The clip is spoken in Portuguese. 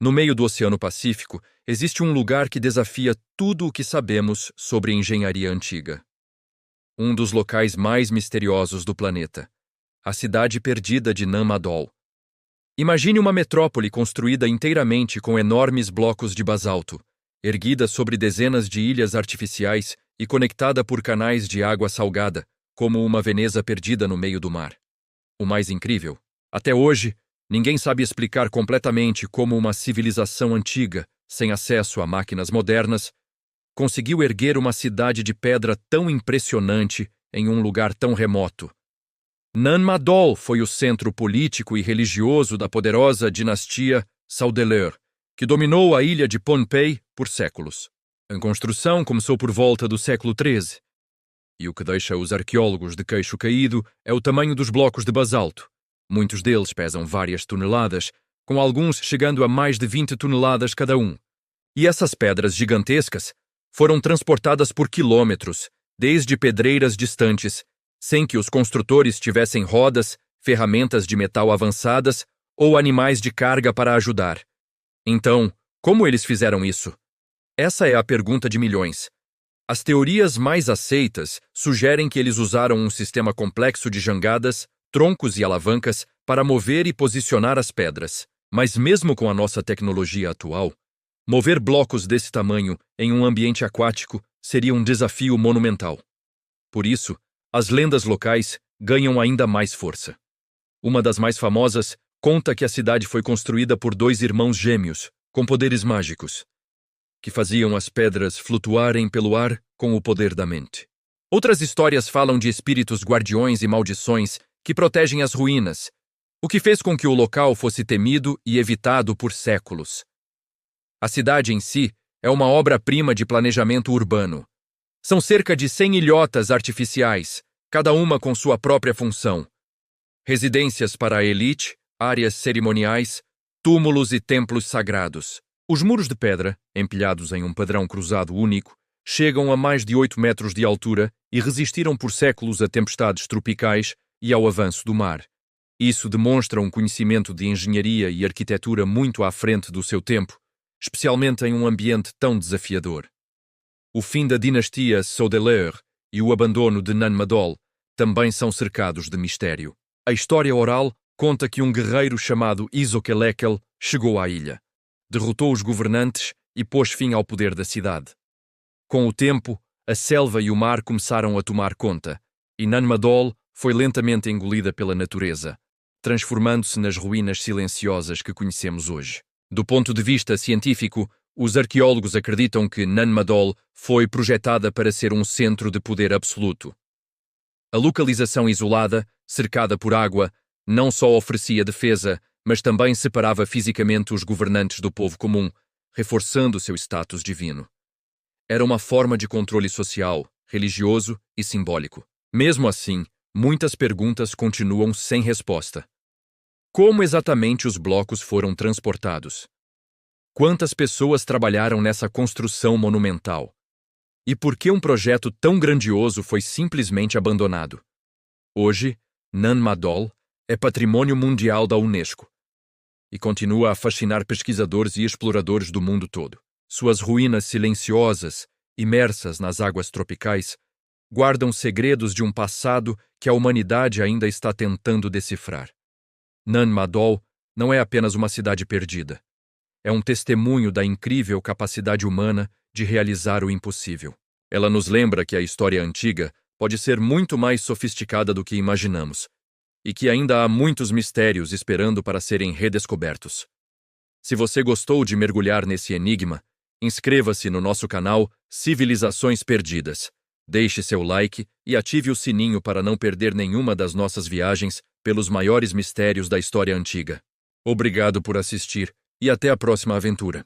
No meio do Oceano Pacífico, existe um lugar que desafia tudo o que sabemos sobre engenharia antiga. Um dos locais mais misteriosos do planeta. A cidade perdida de Nan Madol. Imagine uma metrópole construída inteiramente com enormes blocos de basalto, erguida sobre dezenas de ilhas artificiais e conectada por canais de água salgada, como uma Veneza perdida no meio do mar. O mais incrível, até hoje, ninguém sabe explicar completamente como uma civilização antiga, sem acesso a máquinas modernas, conseguiu erguer uma cidade de pedra tão impressionante em um lugar tão remoto. Nan Madol foi o centro político e religioso da poderosa dinastia Saudeleur, que dominou a ilha de Pohnpei por séculos. A construção começou por volta do século XIII, e o que deixa os arqueólogos de queixo caído é o tamanho dos blocos de basalto. Muitos deles pesam várias toneladas, com alguns chegando a mais de 20 toneladas cada um. E essas pedras gigantescas foram transportadas por quilômetros, desde pedreiras distantes, sem que os construtores tivessem rodas, ferramentas de metal avançadas ou animais de carga para ajudar. Então, como eles fizeram isso? Essa é a pergunta de milhões. As teorias mais aceitas sugerem que eles usaram um sistema complexo de jangadas, troncos e alavancas para mover e posicionar as pedras. Mas mesmo com a nossa tecnologia atual, mover blocos desse tamanho em um ambiente aquático seria um desafio monumental. Por isso, as lendas locais ganham ainda mais força. Uma das mais famosas conta que a cidade foi construída por dois irmãos gêmeos, com poderes mágicos, que faziam as pedras flutuarem pelo ar com o poder da mente. Outras histórias falam de espíritos guardiões e maldições que protegem as ruínas, o que fez com que o local fosse temido e evitado por séculos. A cidade em si é uma obra-prima de planejamento urbano. São cerca de 100 ilhotas artificiais, cada uma com sua própria função. Residências para a elite, áreas cerimoniais, túmulos e templos sagrados. Os muros de pedra, empilhados em um padrão cruzado único, chegam a mais de 8 metros de altura e resistiram por séculos a tempestades tropicais e ao avanço do mar. Isso demonstra um conhecimento de engenharia e arquitetura muito à frente do seu tempo, especialmente em um ambiente tão desafiador. O fim da dinastia Saudeleur e o abandono de Nan Madol também são cercados de mistério. A história oral conta que um guerreiro chamado Isokelekel chegou à ilha, derrotou os governantes e pôs fim ao poder da cidade. Com o tempo, a selva e o mar começaram a tomar conta, e Nan Madol foi lentamente engolida pela natureza, transformando-se nas ruínas silenciosas que conhecemos hoje. Do ponto de vista científico, os arqueólogos acreditam que Nan Madol foi projetada para ser um centro de poder absoluto. A localização isolada, cercada por água, não só oferecia defesa, mas também separava fisicamente os governantes do povo comum, reforçando seu status divino. Era uma forma de controle social, religioso e simbólico. Mesmo assim, muitas perguntas continuam sem resposta. Como exatamente os blocos foram transportados? Quantas pessoas trabalharam nessa construção monumental? E por que um projeto tão grandioso foi simplesmente abandonado? Hoje, Nan Madol é patrimônio mundial da Unesco e continua a fascinar pesquisadores e exploradores do mundo todo. Suas ruínas silenciosas, imersas nas águas tropicais, guardam segredos de um passado que a humanidade ainda está tentando decifrar. Nan Madol não é apenas uma cidade perdida. É um testemunho da incrível capacidade humana de realizar o impossível. Ela nos lembra que a história antiga pode ser muito mais sofisticada do que imaginamos, e que ainda há muitos mistérios esperando para serem redescobertos. Se você gostou de mergulhar nesse enigma, inscreva-se no nosso canal Civilizações Perdidas. Deixe seu like e ative o sininho para não perder nenhuma das nossas viagens pelos maiores mistérios da história antiga. Obrigado por assistir e até a próxima aventura.